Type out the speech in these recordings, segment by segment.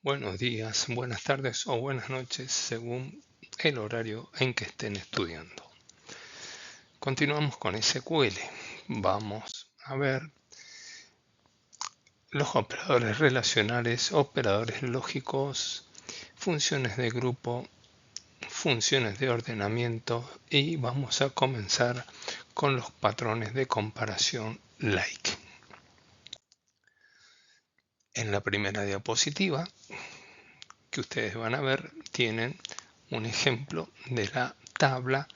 Buenos días, buenas tardes o buenas noches según el horario en que estén estudiando. Continuamos con SQL. Vamos a ver los operadores relacionales, operadores lógicos, funciones de grupo, funciones de ordenamiento y vamos a comenzar con los patrones de comparación like. En la primera diapositiva que ustedes van a ver tienen un ejemplo de la tabla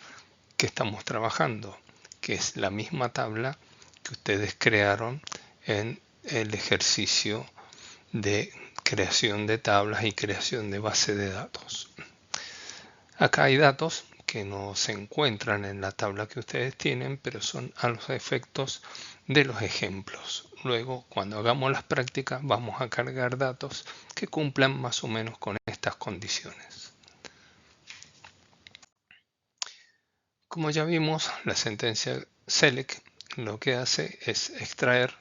que estamos trabajando, que es la misma tabla que ustedes crearon en el ejercicio de creación de tablas y creación de base de datos. Acá hay datos que no se encuentran en la tabla que ustedes tienen, pero son a los efectos de los ejemplos. Luego, cuando hagamos las prácticas, vamos a cargar datos que cumplan más o menos con estas condiciones. Como ya vimos, la sentencia select lo que hace es extraer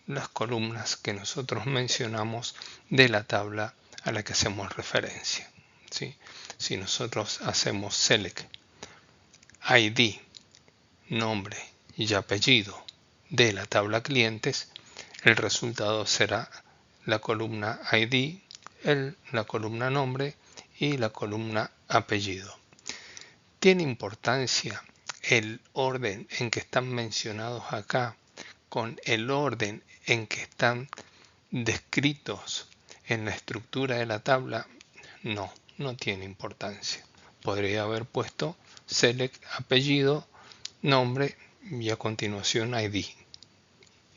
las columnas que nosotros mencionamos de la tabla a la que hacemos referencia. ¿Sí? Si nosotros hacemos select ID, nombre y apellido de la tabla clientes, el resultado será la columna ID, la columna nombre y la columna apellido. Tiene importancia el orden en que están mencionados acá con el orden en que están descritos en la estructura de la tabla. No tiene importancia. Podría haber puesto select apellido, nombre y a continuación ID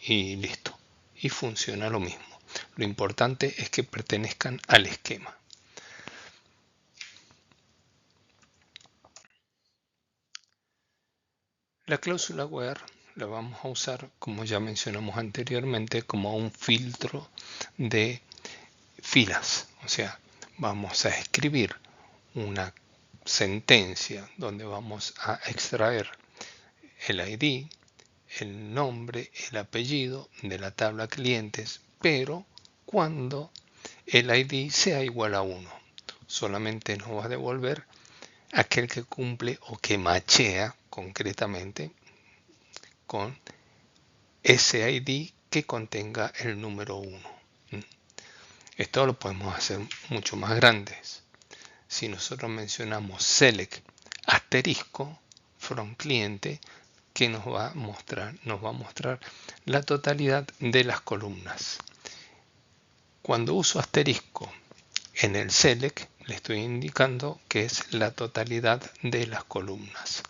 y listo. Y funciona lo mismo. Lo importante es que pertenezcan al esquema. La cláusula where la vamos a usar, como ya mencionamos anteriormente, como un filtro de filas. O sea, vamos a escribir una sentencia donde vamos a extraer el ID, el nombre, el apellido de la tabla clientes, pero cuando el ID sea igual a 1. Solamente nos va a devolver aquel que cumple o que machea concretamente con ese ID que contenga el número 1. Esto lo podemos hacer mucho más grandes. Si nosotros mencionamos select asterisco from cliente, que nos va a mostrar la totalidad de las columnas. Cuando uso asterisco en el select, le estoy indicando que es la totalidad de las columnas.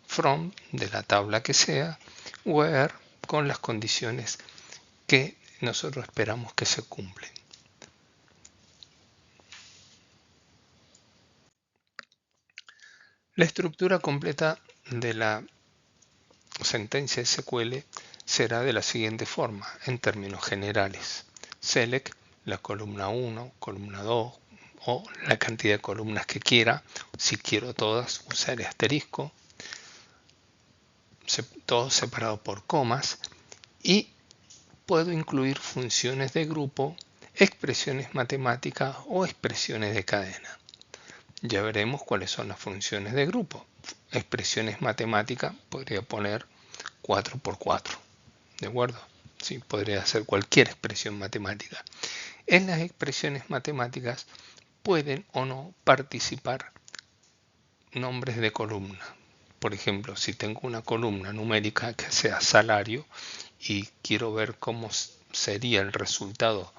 From, de la tabla que sea, where, con las condiciones que nosotros esperamos que se cumplen. La estructura completa de la sentencia SQL será de la siguiente forma, en términos generales. Select la columna 1, columna 2 o la cantidad de columnas que quiera. Si quiero todas, usaré asterisco. Todo separado por comas. Y puedo incluir funciones de grupo, expresiones matemáticas o expresiones de cadena. Ya veremos cuáles son las funciones de grupo. Expresiones matemáticas, podría poner 4×4. ¿De acuerdo? Sí, podría hacer cualquier expresión matemática. En las expresiones matemáticas pueden o no participar nombres de columna. Por ejemplo, si tengo una columna numérica que sea salario y quiero ver cómo sería el resultado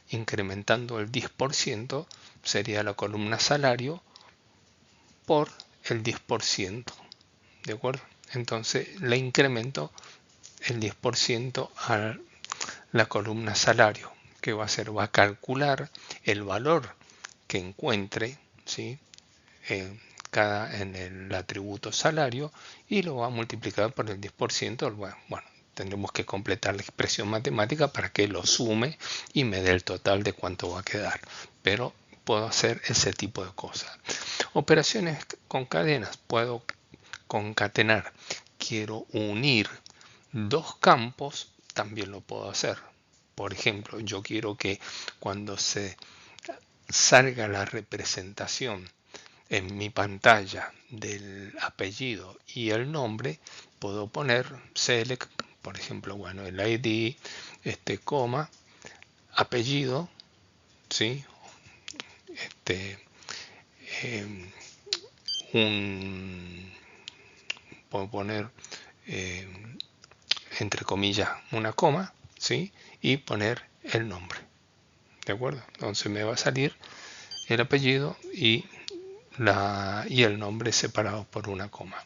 incrementando el 10%, sería la columna salario por el 10%. ¿De acuerdo? Entonces le incremento el 10% a la columna salario. ¿Qué va a hacer? Va a calcular el valor que encuentre, ¿sí? En el atributo salario y lo va a multiplicar por el 10%. Bueno, tendremos que completar la expresión matemática para que lo sume y me dé el total de cuánto va a quedar. Pero puedo hacer ese tipo de cosas. Operaciones con cadenas. Puedo concatenar. Quiero unir dos campos, también lo puedo hacer. Por ejemplo, yo quiero que cuando se salga la representación en mi pantalla del apellido y el nombre, puedo poner select, por ejemplo, bueno, el ID, coma, apellido, ¿sí? Eh, puedo poner eh, entre comillas una coma, ¿sí? Y poner el nombre, ¿de acuerdo? Entonces me va a salir el apellido y el nombre separados por una coma.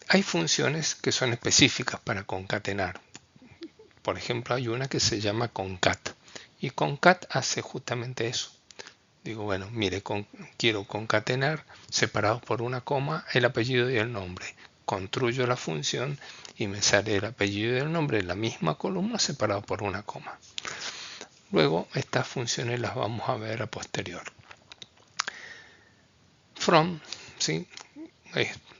Hay funciones que son específicas para concatenar. Por ejemplo, hay una que se llama concat. Y concat hace justamente eso. Digo, bueno, mire, quiero concatenar separados por una coma el apellido y el nombre. Construyo la función y me sale el apellido y el nombre en la misma columna separados por una coma. Luego, estas funciones las vamos a ver a posterior. From, ¿sí?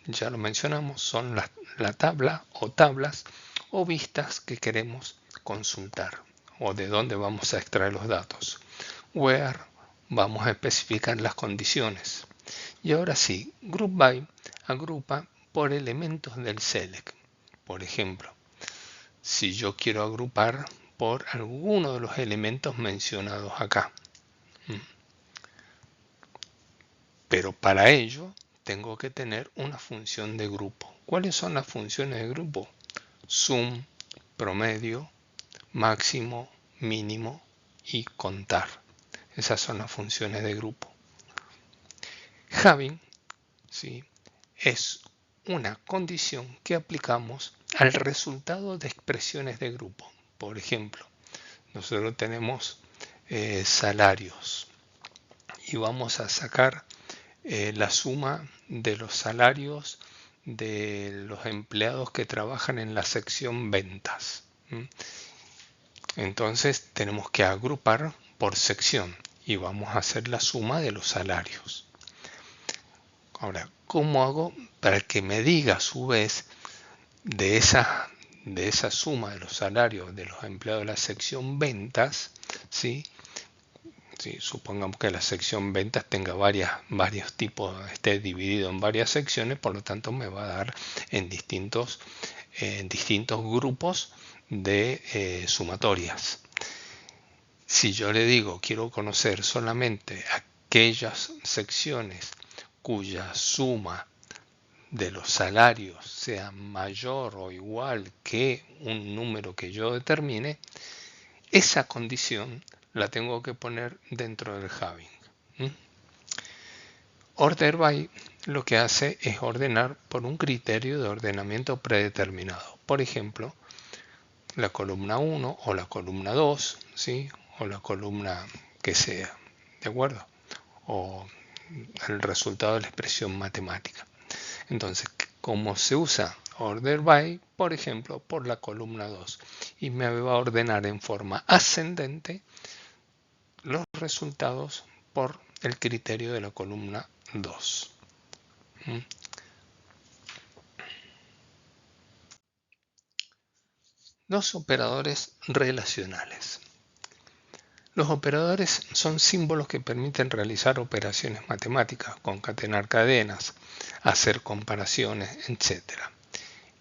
Ya lo mencionamos, son la tabla o tablas o vistas que queremos consultar o de dónde vamos a extraer los datos. Where, vamos a especificar las condiciones. Y ahora sí, group by agrupa por elementos del select. Por ejemplo, si yo quiero agrupar por alguno de los elementos mencionados acá. Pero para ello tengo que tener una función de grupo. ¿Cuáles son las funciones de grupo? Sum, promedio, máximo, mínimo y contar. Esas son las funciones de grupo. Having, ¿sí?, es una condición que aplicamos al resultado de expresiones de grupo. Por ejemplo, nosotros tenemos salarios y vamos a sacar la suma de los salarios de los empleados que trabajan en la sección ventas. Entonces tenemos que agrupar por sección y vamos a hacer la suma de los salarios. Ahora, ¿cómo hago para que me diga a su vez de esa suma de los salarios de los empleados de la sección ventas, ¿sí? Sí, supongamos que la sección ventas tenga varios tipos, esté dividido en varias secciones, por lo tanto me va a dar en distintos grupos de sumatorias. Si yo le digo quiero conocer solamente aquellas secciones cuya suma de los salarios sea mayor o igual que un número que yo determine, esa condición la tengo que poner dentro del having. Order by lo que hace es ordenar por un criterio de ordenamiento predeterminado. Por ejemplo, la columna 1 o la columna 2, ¿sí?, o la columna que sea, ¿de acuerdo? O el resultado de la expresión matemática. Entonces, como se usa order by, por ejemplo, por la columna 2, y me va a ordenar en forma ascendente los resultados por el criterio de la columna 2. Los operadores relacionales. Los operadores son símbolos que permiten realizar operaciones matemáticas, concatenar cadenas, hacer comparaciones, etc.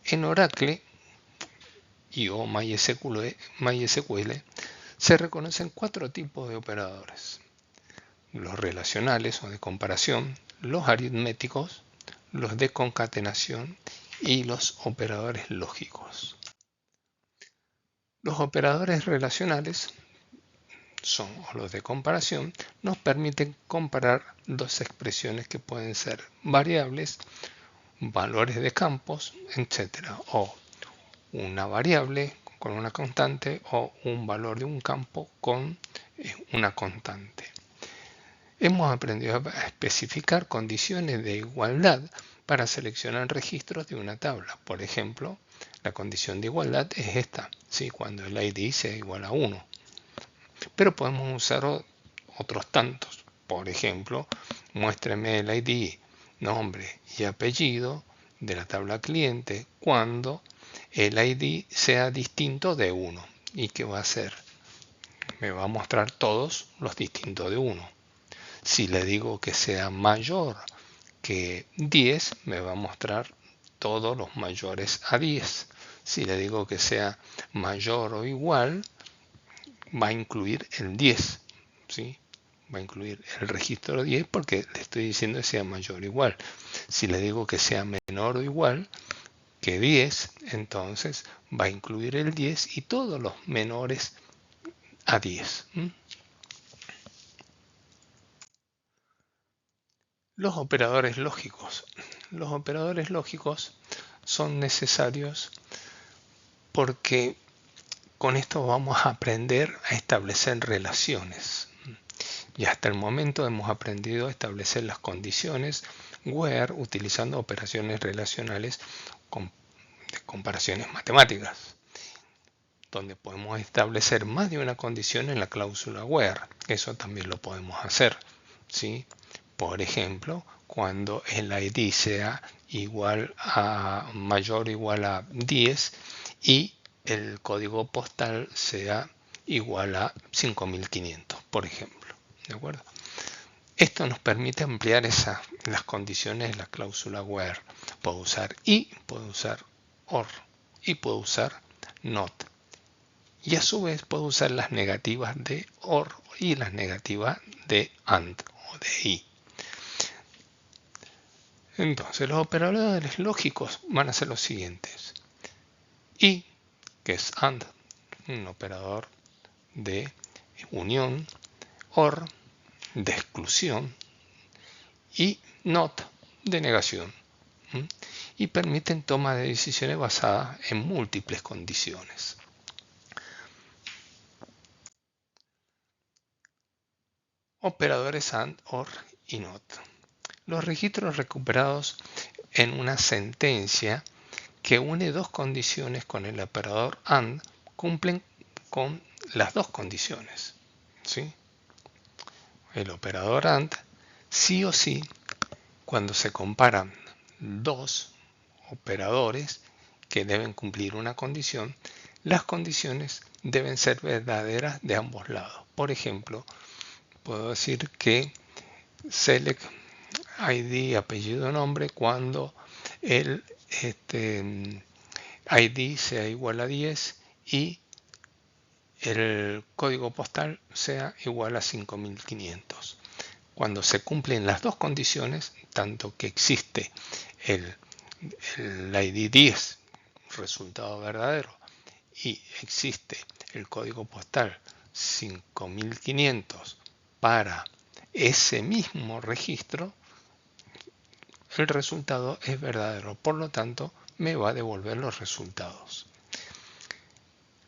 En Oracle o MySQL se reconocen 4 tipos de operadores: los relacionales o de comparación, los aritméticos, los de concatenación y los operadores lógicos. Los operadores relacionales o los de comparación nos permiten comparar dos expresiones que pueden ser variables, valores de campos, etc. o una variable con una constante o un valor de un campo con una constante. Hemos aprendido a especificar condiciones de igualdad para seleccionar registros de una tabla. Por ejemplo, la condición de igualdad es esta, ¿sí?, cuando el ID sea igual a 1. Pero podemos usar otros tantos. Por ejemplo, muéstreme el ID, nombre y apellido de la tabla cliente cuando el ID sea distinto de 1. ¿Y qué va a hacer? me va a mostrar todos los distintos de 1. Si le digo que sea mayor que 10, me va a mostrar todos los mayores a 10. Si le digo que sea mayor o igual, va a incluir el 10, ¿sí? Va a incluir el registro 10 porque le estoy diciendo que sea mayor o igual. Si le digo que sea menor o igual que 10, entonces va a incluir el 10 y todos los menores a 10. Los operadores lógicos. Los operadores lógicos son necesarios porque con esto vamos a aprender a establecer relaciones. Y hasta el momento hemos aprendido a establecer las condiciones where utilizando operaciones relacionales de comparaciones matemáticas, donde podemos establecer más de una condición en la cláusula where. Eso también lo podemos hacer, ¿sí? Por ejemplo, cuando el ID sea igual a mayor o igual a 10 y el código postal sea igual a 5500, por ejemplo. ¿De acuerdo? Esto nos permite ampliar las condiciones de la cláusula where. Puedo usar y, puedo usar or y puedo usar not. Y a su vez puedo usar las negativas de or y las negativas de and o de y. Entonces los operadores lógicos van a ser los siguientes. Y, que es and, un operador de unión, or, de exclusión, y not, de negación. Y permiten toma de decisiones basadas en múltiples condiciones. Operadores and, or y not. Los registros recuperados en una sentencia que une dos condiciones con el operador AND cumplen con las dos condiciones, ¿sí? El operador AND sí o sí, cuando se comparan dos operadores que deben cumplir una condición, las condiciones deben ser verdaderas de ambos lados. Por ejemplo, puedo decir que select ID apellido nombre cuando el ID sea igual a 10 y el código postal sea igual a 5500. Cuando se cumplen las dos condiciones, tanto que existe el ID 10, resultado verdadero, y existe el código postal 5500 para ese mismo registro, el resultado es verdadero. Por lo tanto, me va a devolver los resultados.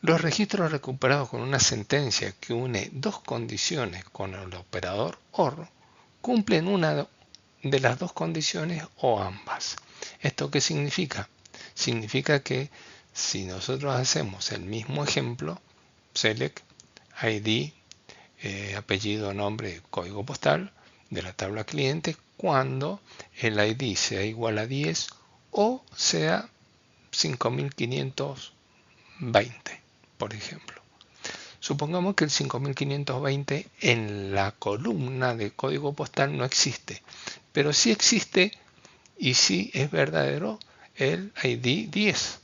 Los registros recuperados con una sentencia que une dos condiciones con el operador OR cumplen una de las dos condiciones o ambas. ¿Esto qué significa? Significa que si nosotros hacemos el mismo ejemplo, select ID, apellido, nombre, código postal de la tabla cliente, cuando el ID sea igual a 10 o sea 5520, por ejemplo. Supongamos que el 5520 en la columna de código postal no existe, pero sí existe y sí es verdadero el ID 10.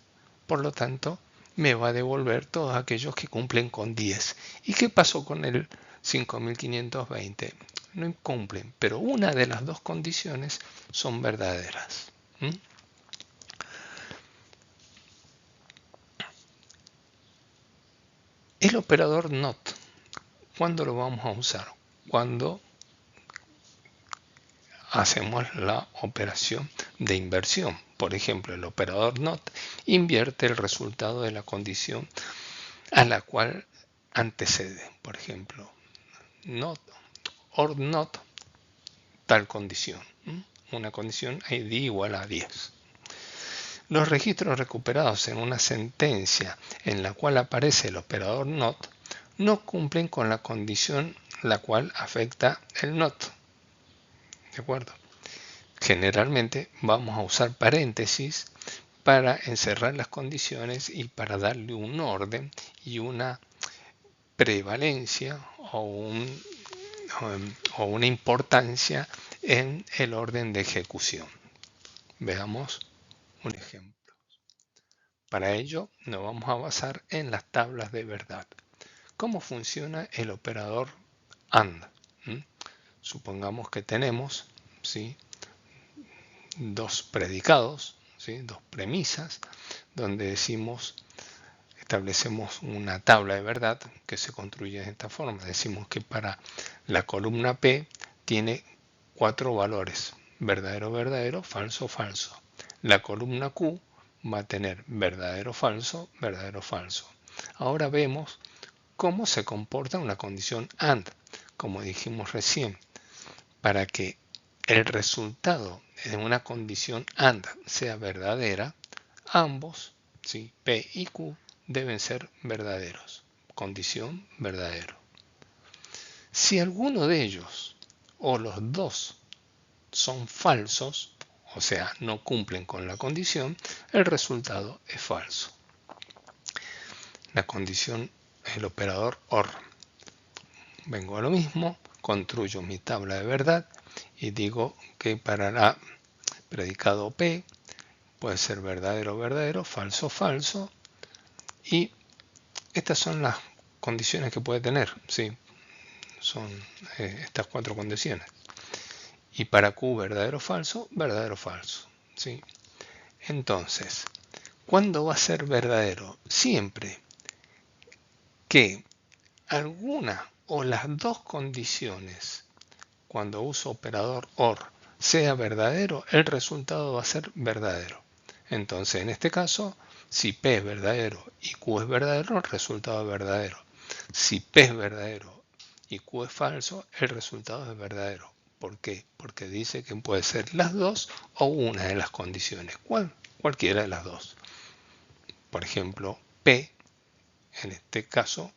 Por lo tanto, me va a devolver todos aquellos que cumplen con 10. ¿Y qué pasó con el 5520? No cumplen, pero una de las dos condiciones son verdaderas. El operador NOT, ¿cuándo lo vamos a usar? Cuando hacemos la operación de inversión. Por ejemplo, el operador NOT invierte el resultado de la condición a la cual antecede. Por ejemplo, NOT or NOT tal condición. Una condición ID igual a 10. Los registros recuperados en una sentencia en la cual aparece el operador NOT no cumplen con la condición la cual afecta el NOT. ¿De acuerdo? Generalmente vamos a usar paréntesis para encerrar las condiciones y para darle un orden y una prevalencia o una importancia en el orden de ejecución. Veamos un ejemplo. Para ello nos vamos a basar en las tablas de verdad. ¿Cómo funciona el operador AND? Supongamos que tenemos, ¿sí?, dos predicados, ¿sí?, dos premisas, donde establecemos una tabla de verdad que se construye de esta forma. Decimos que para la columna P tiene 4 valores: verdadero, verdadero, falso, falso. La columna Q va a tener verdadero, falso, verdadero, falso. Ahora vemos cómo se comporta una condición AND. Como dijimos recién, para que el resultado de una condición AND sea verdadera, ambos, ¿sí?, P y Q, deben ser verdaderos. Condición verdadero. Si alguno de ellos o los dos son falsos, o sea, no cumplen con la condición, el resultado es falso. La condición, el operador OR. Vengo a lo mismo, construyo mi tabla de verdad y digo que para el predicado P puede ser verdadero, verdadero, falso, falso, y estas son las condiciones que puede tener, ¿sí? Son estas 4 condiciones. Y para Q, verdadero, falso, ¿sí? Entonces, ¿cuándo va a ser verdadero? Siempre que alguna o las dos condiciones, cuando uso operador OR, sea verdadero, el resultado va a ser verdadero. Entonces, en este caso, si P es verdadero y Q es verdadero, el resultado es verdadero. Si P es verdadero y Q es falso, el resultado es verdadero. ¿Por qué? Porque dice que puede ser las dos o una de las condiciones. Cualquiera de las dos. Por ejemplo, P, en este caso,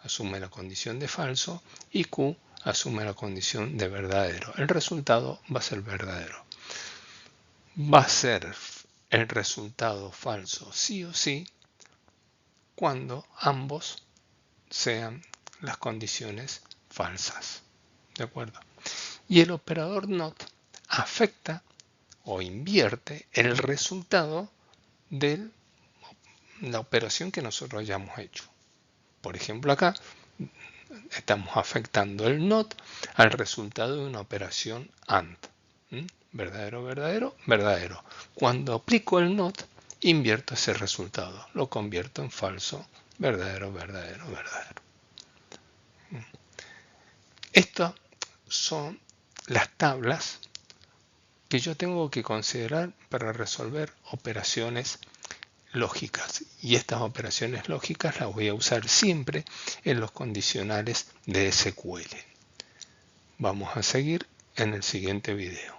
asume la condición de falso y Q asume la condición de verdadero. El resultado va a ser verdadero. Va a ser el resultado falso sí o sí cuando ambos sean las condiciones falsas. ¿De acuerdo? Y el operador NOT afecta o invierte el resultado de la operación que nosotros hayamos hecho. Por ejemplo, acá estamos afectando el NOT al resultado de una operación AND. Verdadero, verdadero, verdadero. Cuando aplico el NOT, invierto ese resultado. Lo convierto en falso, verdadero, verdadero, verdadero. Estas son las tablas que yo tengo que considerar para resolver operaciones lógicas. Y estas operaciones lógicas las voy a usar siempre en los condicionales de SQL. Vamos a seguir en el siguiente video.